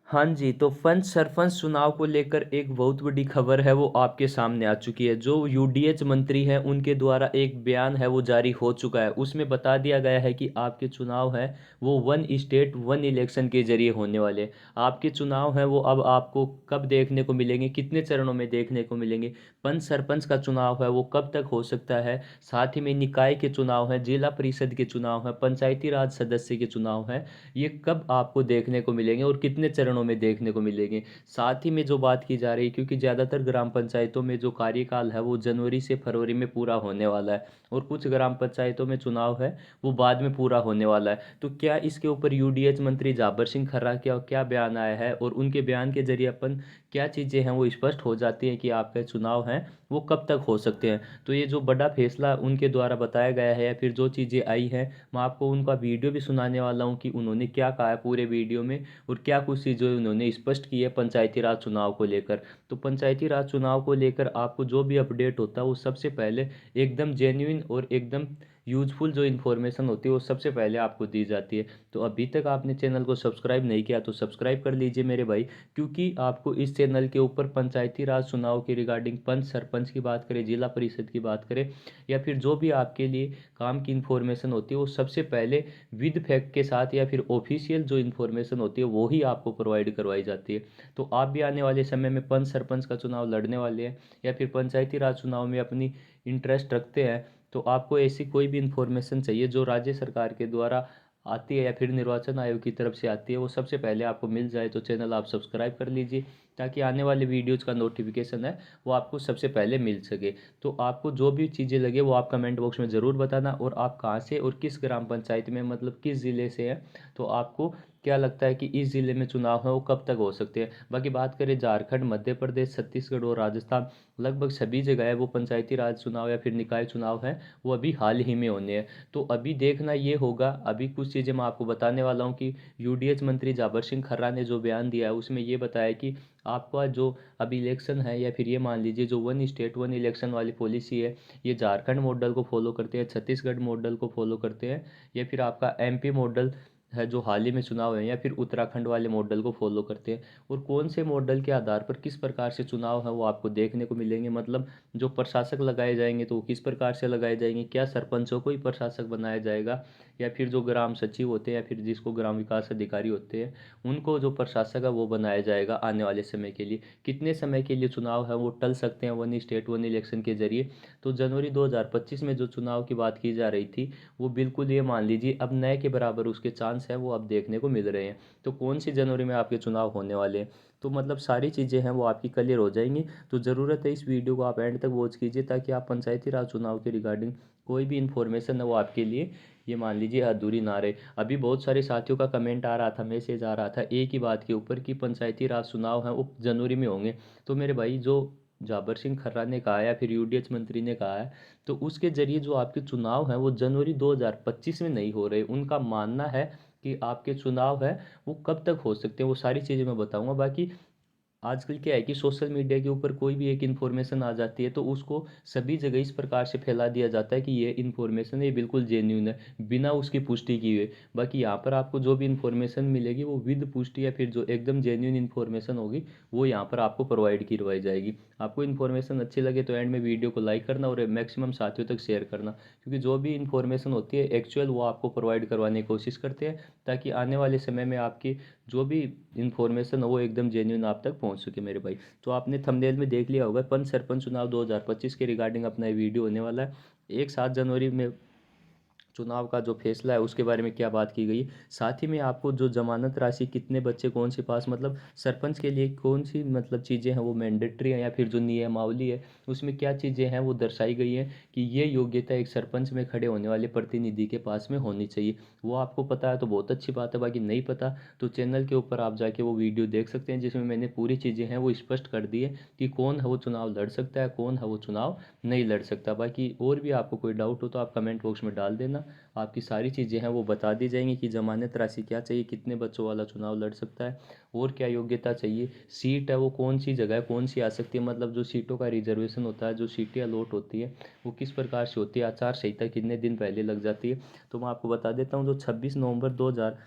हाँ जी, तो पंच सरपंच चुनाव को लेकर एक बहुत बड़ी खबर है वो आपके सामने आ चुकी है। जो यूडीएच मंत्री हैं उनके द्वारा एक बयान है वो जारी हो चुका है। उसमें बता दिया गया है कि आपके चुनाव हैं वो वन स्टेट वन इलेक्शन के जरिए होने वाले हैं। आपके चुनाव हैं वो अब आपको कब देखने को मिलेंगे, कितने चरणों में देखने को मिलेंगे, पंच सरपंच का चुनाव है वो कब तक हो सकता है, साथ ही में निकाय के चुनाव हैं, जिला परिषद के चुनाव हैं, पंचायती राज सदस्य के चुनाव हैं, ये कब आपको देखने को मिलेंगे और कितने चरणों में देखने को मिलेंगे। साथ ही में जो बात की जा रही है, क्योंकि ज़्यादातर ग्राम पंचायतों में जो कार्यकाल है वो जनवरी से फरवरी में पूरा होने वाला है और कुछ ग्राम पंचायतों में चुनाव है वो बाद में पूरा होने वाला है। तो क्या इसके ऊपर यूडीएच मंत्री जाबर सिंह खर्रा क्या क्या बयान आया है और उनके बयान के जरिए अपन क्या चीज़ें हैं वो स्पष्ट हो जाती हैं कि आपके चुनाव हैं वो कब तक हो सकते हैं। तो ये जो बड़ा फैसला उनके द्वारा बताया गया है या फिर जो चीज़ें आई हैं, मैं आपको उनका वीडियो भी सुनाने वाला हूँ कि उन्होंने क्या कहा है पूरे वीडियो में और क्या कुछ चीज़ें उन्होंने स्पष्ट की है पंचायती राज चुनाव को लेकर। तो पंचायती राज चुनाव को लेकर आपको जो भी अपडेट होता है वो सबसे पहले एकदम जेन्युइन और एकदम यूजफुल जो इन्फॉर्मेशन होती है वो सबसे पहले आपको दी जाती है। तो अभी तक आपने चैनल को सब्सक्राइब नहीं किया तो सब्सक्राइब कर लीजिए मेरे भाई, क्योंकि आपको इस चैनल के ऊपर पंचायती राज चुनाव के रिगार्डिंग पंच सरपंच की बात करें, जिला परिषद की बात करें या फिर जो भी आपके लिए काम की इन्फॉर्मेशन होती है वो सबसे पहले विद फैक्ट के साथ या फिर ऑफिशियल जो इन्फॉर्मेशन होती है वो ही आपको प्रोवाइड करवाई जाती है। तो आप भी आने वाले समय में पंच सरपंच का चुनाव लड़ने वाले हैं या फिर पंचायती राज चुनाव में अपनी इंटरेस्ट रखते हैं, तो आपको ऐसी कोई भी इन्फॉर्मेशन चाहिए जो राज्य सरकार के द्वारा आती है या फिर निर्वाचन आयोग की तरफ से आती है वो सबसे पहले आपको मिल जाए, तो चैनल आप सब्सक्राइब कर लीजिए ताकि आने वाले वीडियोज़ का नोटिफिकेशन है वो आपको सबसे पहले मिल सके। तो आपको जो भी चीज़ें लगे वो आप कमेंट बॉक्स में ज़रूर बताना और आप कहाँ से और किस ग्राम पंचायत में मतलब किस ज़िले से हैं, तो आपको क्या लगता है कि इस ज़िले में चुनाव है वो कब तक हो सकते हैं। बाकी बात करें झारखंड, मध्य प्रदेश, छत्तीसगढ़ और राजस्थान, लगभग सभी जगह है वो पंचायती राज चुनाव या फिर निकाय चुनाव है वो अभी हाल ही में होने हैं। तो अभी देखना ये होगा, अभी कुछ चीज़ें मैं आपको बताने वाला हूँ कि यूडीएच मंत्री जाबर सिंह खर्रा ने जो बयान दिया है उसमें ये बताया कि आपका जो अभी इलेक्शन है या फिर ये मान लीजिए जो वन स्टेट वन इलेक्शन वाली पॉलिसी है ये झारखंड मॉडल को फॉलो करते हैं, छत्तीसगढ़ मॉडल को फॉलो करते हैं या फिर आपका एमपी मॉडल है जो हाल ही में चुनाव है या फिर उत्तराखंड वाले मॉडल को फॉलो करते हैं। और कौन से मॉडल के आधार पर किस प्रकार से चुनाव है वो आपको देखने को मिलेंगे, मतलब जो प्रशासक लगाए जाएंगे तो वो किस प्रकार से लगाए जाएंगे, क्या सरपंचों को ही प्रशासक बनाया जाएगा या फिर जो ग्राम सचिव होते हैं या फिर जिसको ग्राम विकास अधिकारी होते हैं उनको जो प्रशासक है वो बनाया जाएगा आने वाले समय के लिए, कितने समय के लिए चुनाव है वो टल सकते हैं वन स्टेट वन इलेक्शन के जरिए। तो जनवरी 2025 में जो चुनाव की बात की जा रही थी वो बिल्कुल ये मान लीजिए अब नए के बराबर उसके चांस हैं वो अब देखने को मिल रहे हैं। तो कौन सी जनवरी में आपके चुनाव होने वाले हैं, तो मतलब सारी चीज़ें हैं वो आपकी क्लियर हो जाएंगी। तो ज़रूरत है इस वीडियो को आप एंड तक वॉच कीजिए ताकि आप पंचायती राज चुनाव के रिगार्डिंग कोई भी इन्फॉर्मेशन है वो आपके लिए ये मान लीजिए अधूरी ना रहे। अभी बहुत सारे साथियों का कमेंट आ रहा था, मैसेज आ रहा था एक ही बात के ऊपर कि पंचायती राज चुनाव हैं वो जनवरी में होंगे। तो मेरे भाई जो जाबर सिंह खर्रा ने कहा है या फिर यूडीएच मंत्री ने कहा है तो उसके जरिए जो आपके चुनाव हैं वो जनवरी 2025 में नहीं हो रहे। उनका मानना है कि आपके चुनाव है वो कब तक हो सकते हैं वो सारी चीज़ें मैं बताऊंगा। बाकी आजकल क्या है कि सोशल मीडिया के ऊपर कोई भी एक इन्फॉर्मेशन आ जाती है तो उसको सभी जगह इस प्रकार से फैला दिया जाता है कि ये इन्फॉर्मेशन ये बिल्कुल जेन्यून है बिना उसकी पुष्टि किए हुए। बाकी यहाँ पर आपको जो भी इन्फॉर्मेशन मिलेगी वो विद पुष्टि या फिर जो एकदम जेन्यून इन्फॉर्मेशन होगी वो यहाँ पर आपको प्रोवाइड करवाई जाएगी। आपको इन्फॉर्मेशन अच्छी लगे तो एंड में वीडियो को लाइक करना और मैक्सिमम साथियों तक शेयर करना, क्योंकि जो भी इन्फॉर्मेशन होती है एक्चुअल वो आपको प्रोवाइड करवाने की कोशिश करते हैं ताकि आने वाले समय में आपकी जो भी इन्फॉर्मेशन हो वो एकदम जेन्यून आप तक पहुंच सके मेरे भाई। तो आपने थंबनेल में देख लिया होगा पंच सरपंच चुनाव 2025 के रिगार्डिंग अपना ये वीडियो होने वाला है। एक 7 जनवरी में चुनाव का जो फैसला है उसके बारे में क्या बात की गई, साथ ही में आपको जो जमानत राशि कितने बच्चे कौन से पास, मतलब सरपंच के लिए कौन सी मतलब चीज़ें हैं वो मैंडेटरी है या फिर जो नियमावली है उसमें क्या चीज़ें हैं वो दर्शाई गई हैं कि ये योग्यता एक सरपंच में खड़े होने वाले प्रतिनिधि के पास में होनी चाहिए। वो आपको पता है तो बहुत अच्छी बात है, बाकी नहीं पता तो चैनल के ऊपर आप जाके वो वीडियो देख सकते हैं जिसमें मैंने पूरी चीज़ें हैं वो स्पष्ट कर दी है कि कौन है वो चुनाव लड़ सकता है, कौन है वो चुनाव नहीं लड़ सकता। बाकी और भी आपको कोई डाउट हो तो आप कमेंट बॉक्स में डाल देना, आपकी सारी चीज़ें हैं वो बता दी जाएंगी कि ज़मानत राशि क्या चाहिए, कितने बच्चों वाला चुनाव लड़ सकता है और क्या योग्यता चाहिए, सीट है वो कौन सी जगह कौन सी आ सकती है, मतलब जो सीटों का रिजर्वेशन होता है, जो सीटें अलॉट होती है वो किस प्रकार से होती है, आचार संहिता कितने दिन पहले लग जाती है। तो मैं आपको बता देता हूँ जो 26 नवंबर 2000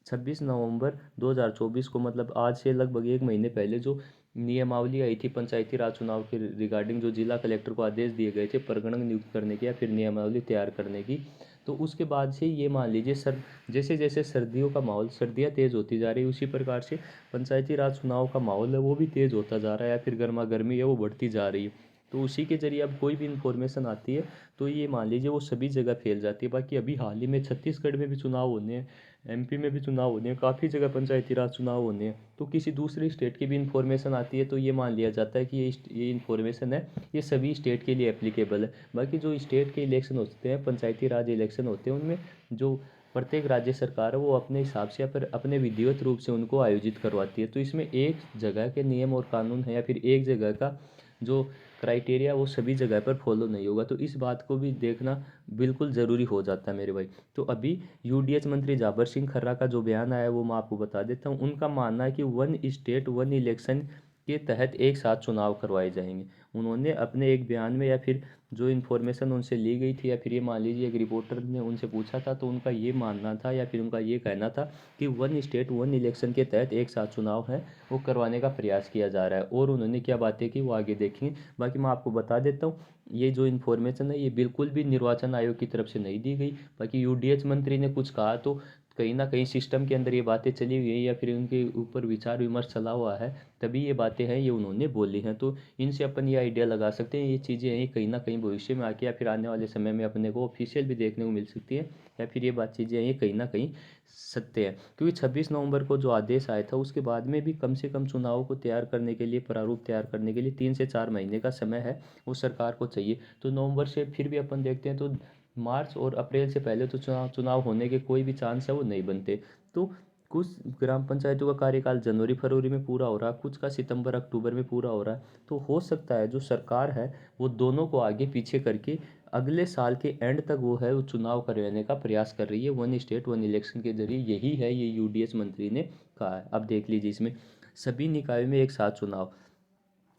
26 नवंबर 2024 को, मतलब आज से लगभग एक महीने पहले, जो नियमावली आई थी पंचायती राज चुनाव के रिगार्डिंग, जो जिला कलेक्टर को आदेश दिए गए थे प्रगणक नियुक्त करने के या फिर नियमावली तैयार करने की, तो उसके बाद से ये मान लीजिए सर, जैसे जैसे सर्दियों का माहौल, सर्दियाँ तेज़ होती जा रही है, उसी प्रकार से पंचायती राज चुनाव का माहौल है वो भी तेज़ होता जा रहा है, या फिर गर्मा गर्मी है वो बढ़ती जा रही है। तो उसी के ज़रिए अब कोई भी इन्फॉर्मेशन आती है तो ये मान लीजिए वो सभी जगह फैल जाती है। बाकी अभी हाल ही में छत्तीसगढ़ में भी चुनाव होने हैं, एमपी में भी चुनाव होने हैं, काफ़ी जगह पंचायती राज चुनाव होने हैं, तो किसी दूसरी स्टेट की भी इन्फॉर्मेशन आती है तो ये मान लिया जाता है कि ये इन्फॉर्मेशन है ये सभी स्टेट के लिए एप्लीकेबल है। बाकी जो स्टेट के इलेक्शन होते हैं, पंचायती राज इलेक्शन होते हैं, उनमें जो प्रत्येक राज्य सरकार है वो अपने हिसाब से या फिर अपने विधिवत रूप से उनको आयोजित करवाती है। तो इसमें एक जगह के नियम और कानून है या फिर एक जगह का जो क्राइटेरिया वो सभी जगह पर फॉलो नहीं होगा, तो इस बात को भी देखना बिल्कुल ज़रूरी हो जाता है मेरे भाई। तो अभी यूडीएच मंत्री जाबर सिंह खर्रा का जो बयान आया वो मैं आपको बता देता हूँ। उनका मानना है कि वन स्टेट वन इलेक्शन के तहत एक साथ चुनाव करवाए जाएंगे। उन्होंने अपने एक बयान में, या फिर जो इन्फॉर्मेशन उनसे ली गई थी, या फिर ये मान लीजिए एक रिपोर्टर ने उनसे पूछा था, तो उनका ये मानना था या फिर उनका ये कहना था कि वन स्टेट वन इलेक्शन के तहत एक साथ चुनाव है वो करवाने का प्रयास किया जा रहा है। और उन्होंने क्या बातें की वो आगे देखेंगे। बाकी मैं आपको बता देता हूँ, ये जो इन्फॉर्मेशन है ये बिल्कुल भी निर्वाचन आयोग की तरफ से नहीं दी गई। बाकी यूडीएच मंत्री ने कुछ कहा तो कहीं ना कहीं सिस्टम के अंदर ये बातें चली हुई है या फिर उनके ऊपर विचार विमर्श चला हुआ है, तभी ये बातें हैं ये उन्होंने बोली हैं। तो इनसे अपन ये आइडिया लगा सकते हैं ये चीज़ें हैं कहीं ना कहीं भविष्य में आके या फिर आने वाले समय में अपने को ऑफिशियल भी देखने को मिल सकती है, या फिर ये बात चीज़ें हैं ये कहीं ना कहीं सत्य है। क्योंकि 26 नवंबर को जो आदेश आया था उसके बाद में भी कम से कम चुनाव को तैयार करने के लिए, प्रारूप तैयार करने के लिए 3 से 4 महीने का समय है वो सरकार को चाहिए। तो नवंबर से फिर भी अपन देखते हैं तो मार्च और अप्रैल से पहले तो चुनाव चुनाव होने के कोई भी चांस है वो नहीं बनते। तो कुछ ग्राम पंचायतों का कार्यकाल जनवरी फरवरी में पूरा हो रहा है, कुछ का सितंबर अक्टूबर में पूरा हो रहा है। तो हो सकता है जो सरकार है वो दोनों को आगे पीछे करके अगले साल के एंड तक वो है वो चुनाव करवाने का प्रयास कर रही है वन स्टेट वन इलेक्शन के जरिए। यही है ये यूडीएच मंत्री ने कहा है। अब देख लीजिए इसमें सभी निकायों में एक साथ चुनाव,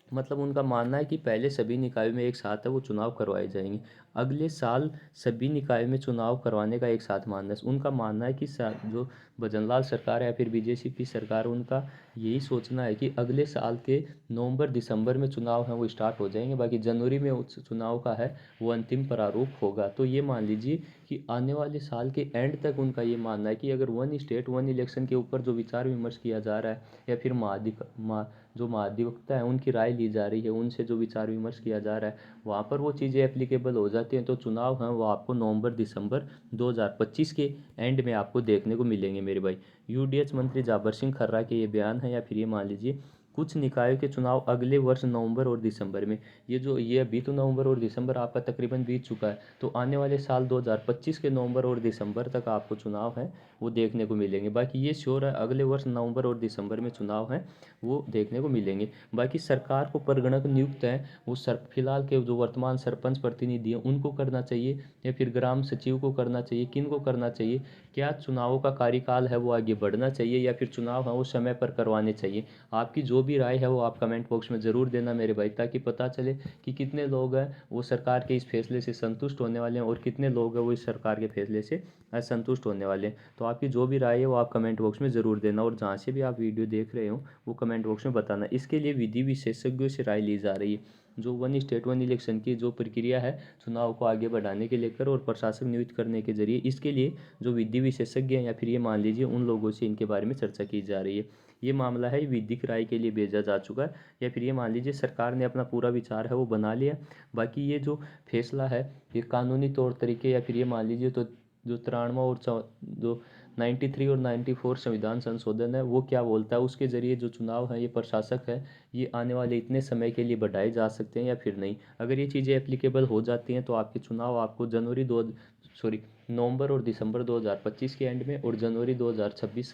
मतलब उनका मानना है कि पहले सभी निकायों में एक साथ है वो चुनाव करवाए जाएंगे, अगले साल सभी निकायों में चुनाव करवाने का एक साथ मानना है। उनका मानना है कि जो भजनलाल सरकार है या फिर बीजेपी की सरकार, उनका यही सोचना है कि अगले साल के नवंबर दिसंबर में चुनाव हैं वो स्टार्ट हो जाएंगे, बाकी जनवरी में उस चुनाव का है वो अंतिम प्रारूप होगा। तो ये मान लीजिए कि आने वाले साल के एंड तक उनका ये मानना है कि अगर वन स्टेट वन इलेक्शन के ऊपर जो विचार विमर्श किया जा रहा है या फिर जो महाधिवक्ता है उनकी राय ली जा रही है, उनसे जो विचार विमर्श किया जा रहा है वहाँ पर वो चीज़ें एप्लीकेबल हो जाती हैं, तो चुनाव हैं वो आपको नवंबर दिसंबर 2025 के एंड में आपको देखने को मिलेंगे मेरे भाई। यूडीएच मंत्री जाबर सिंह खर्रा के ये बयान है, या फिर ये मान लीजिए कुछ निकायों के चुनाव अगले वर्ष नवंबर और दिसंबर में, ये अभी तो नवंबर और दिसंबर आपका तकरीबन बीत चुका है, तो आने वाले साल 2025 के नवंबर और दिसंबर तक आपको चुनाव हैं वो देखने को मिलेंगे। बाकी ये श्योर है अगले वर्ष नवंबर और दिसंबर में चुनाव हैं वो देखने को मिलेंगे। बाकी सरकार को प्रगणक नियुक्त है वो फिलहाल के जो वर्तमान सरपंच प्रतिनिधि हैं उनको करना चाहिए या फिर ग्राम सचिव को करना चाहिए, किन को करना चाहिए, क्या चुनावों का कार्यकाल है वो आगे बढ़ना चाहिए या फिर चुनाव है वो समय पर करवाने चाहिए। आपकी जो भी राय है वो आप कमेंट बॉक्स में ज़रूर देना मेरे भाई, ताकि पता चले कि कितने लोग हैं वो सरकार के इस फैसले से संतुष्ट होने वाले हैं और कितने लोग हैं वो इस सरकार के फैसले से असंतुष्ट होने वाले हैं। तो आपकी जो भी राय है वो आप कमेंट बॉक्स में ज़रूर देना, और जहाँ से भी आप वीडियो देख रहे हो वो कमेंट बॉक्स में बताना। इसके लिए विधि विशेषज्ञों से राय ली जा रही है। जो वन स्टेट वन इलेक्शन की जो प्रक्रिया है चुनाव को आगे बढ़ाने के लेकर और प्रशासक नियुक्त करने के जरिए, इसके लिए जो विधि विशेषज्ञ हैं या फिर ये मान लीजिए उन लोगों से इनके बारे में चर्चा की जा रही है। ये मामला है विधिक राय के लिए भेजा जा चुका है, या फिर ये मान लीजिए सरकार ने अपना पूरा विचार है वो बना लिया। बाकी ये जो फैसला है ये कानूनी तौर तरीके या फिर ये मान लीजिए तो जो 93 और जो 93 और 94 संविधान संशोधन है वो क्या बोलता है, उसके ज़रिए जो चुनाव है ये प्रशासक है ये आने वाले इतने समय के लिए बढ़ाए जा सकते हैं या फिर नहीं। अगर ये चीज़ें एप्लीकेबल हो जाती हैं तो आपके चुनाव आपको नवंबर और दिसंबर 2025 के एंड में और जनवरी 2026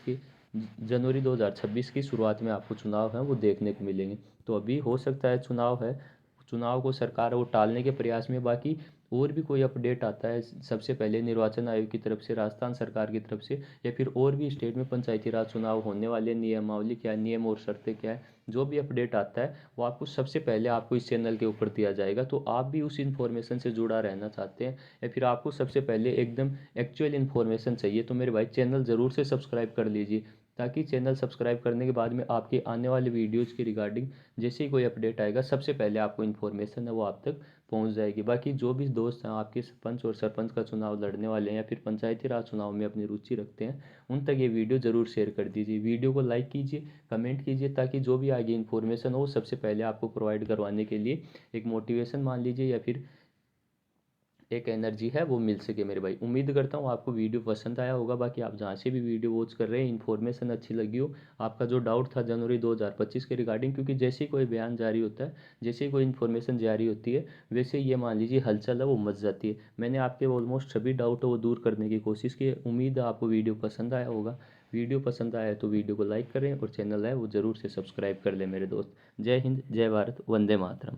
की शुरुआत में आपको चुनाव हैं वो देखने को मिलेंगे। तो अभी हो सकता है चुनाव को सरकार वो टालने के प्रयास में। बाकी और भी कोई अपडेट आता है सबसे पहले निर्वाचन आयोग की तरफ से, राजस्थान सरकार की तरफ से, या फिर और भी स्टेट में पंचायती राज चुनाव होने वाले नियमावली क्या है, नियम और शर्तें क्या है, जो भी अपडेट आता है वो आपको सबसे पहले आपको इस चैनल के ऊपर दिया जाएगा। तो आप भी उस इन्फॉर्मेशन से जुड़ा रहना चाहते हैं या फिर आपको सबसे पहले एकदम एक्चुअल इन्फॉर्मेशन चाहिए, तो मेरे भाई चैनल ज़रूर से सब्सक्राइब कर लीजिए, ताकि चैनल सब्सक्राइब करने के बाद में आपके आने वाले वीडियोज़ के रिगार्डिंग जैसे ही कोई अपडेट आएगा सबसे पहले आपको इन्फॉर्मेशन है वो आप तक पहुंच जाएगी। बाकी जो भी दोस्त हैं आपके सरपंच और सरपंच का चुनाव लड़ने वाले हैं या फिर पंचायती राज चुनाव में अपनी रुचि रखते हैं, उन तक ये वीडियो ज़रूर शेयर कर दीजिए। वीडियो को लाइक कीजिए, कमेंट कीजिए, ताकि जो भी आगे इन्फॉर्मेशन हो सबसे पहले आपको प्रोवाइड करवाने के लिए एक मोटिवेशन मान लीजिए या फिर एक एनर्जी है वो मिल सके मेरे भाई। उम्मीद करता हूँ आपको वीडियो पसंद आया होगा। बाकी आप जहाँ से भी वीडियो वॉच कर रहे हैं इन्फॉर्मेशन अच्छी लगी हो, आपका जो डाउट था जनवरी 2025 के रिगार्डिंग, क्योंकि जैसे ही कोई बयान जारी होता है, जैसे ही कोई इन्फॉर्मेशन जारी होती है, वैसे ये मान लीजिए हलचल है वो मच जाती है। मैंने आपके ऑलमोस्ट सभी डाउट है वो दूर करने की कोशिश की है। उम्मीद है आपको वीडियो पसंद आया होगा। वीडियो पसंद आया है तो वीडियो को लाइक करें और चैनल है वो ज़रूर से सब्सक्राइब कर लें मेरे दोस्त। जय हिंद, जय भारत, वंदे मातरम।